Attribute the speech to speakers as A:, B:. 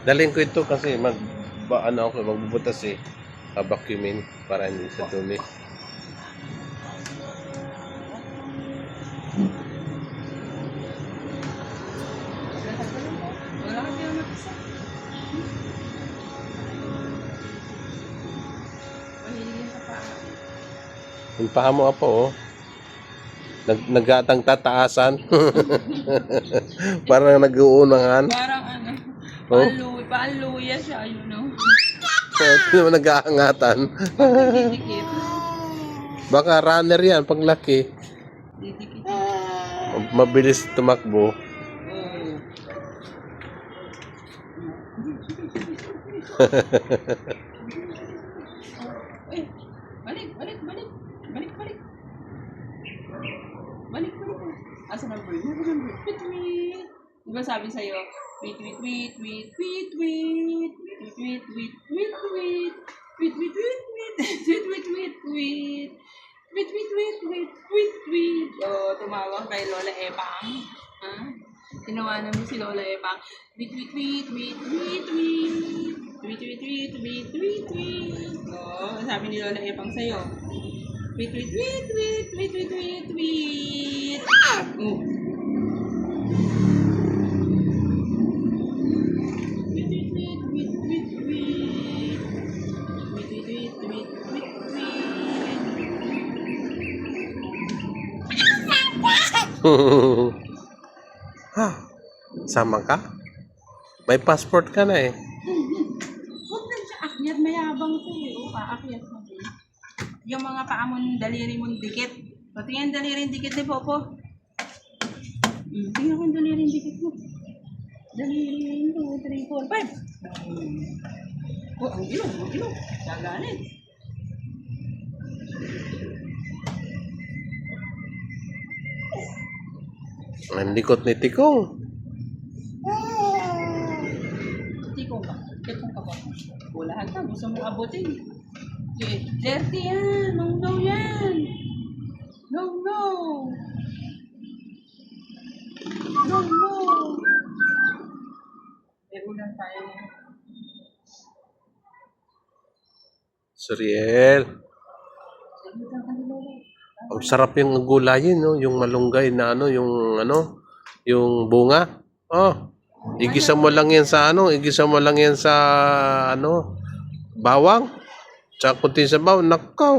A: Dalhin ko ito kasi ano ako magbubutas vacuumin para hindi sa dumi. Yung paha mo po, oh. Naggatang tataasan. Parang nag-uunangan.
B: Parang ano, paaluya siya, you know.
A: Hindi naman nag-aangatan.
B: Didikit.
A: Baka runner yan, paglaki.
B: Didikit.
A: Mabilis tumakbo.
B: Eh, balik. Balik. Asa na bird? Tweet. Diba sabi sa'yo? Tweet. Oh, tumawag kay Lola Epang. Ha? Tinawanan mo si Lola Epang. Tweet. Oh, sabi ni Lola Epang sa'yo. Tweet. Ah! Oh.
A: Sama ka? May passport ka na eh.
B: Huwag na siya akyat, mayabang ko eh. Paakyat mo din. Yung mga paa mo, daliri mong dikit. O, tingnan daliri dikit ni Popo. Tingnan ko yung daliri dikit mo. Daliri 2, 3, 4, 5. Oh, ang ilong. Gagalit.
A: Ang likot ni Tikong.
B: Tikong ka. Tikong ka ba? Kulahan ka. Gusto mong abutin. Dirty yan. No yan. No. Ulan tayo.
A: Suriel. Ang sarap yung gulayin, no? Yung malunggay na yung bunga. Oh, igisa mo lang yan sa bawang. Tsaka kunti sa baw, nakaw.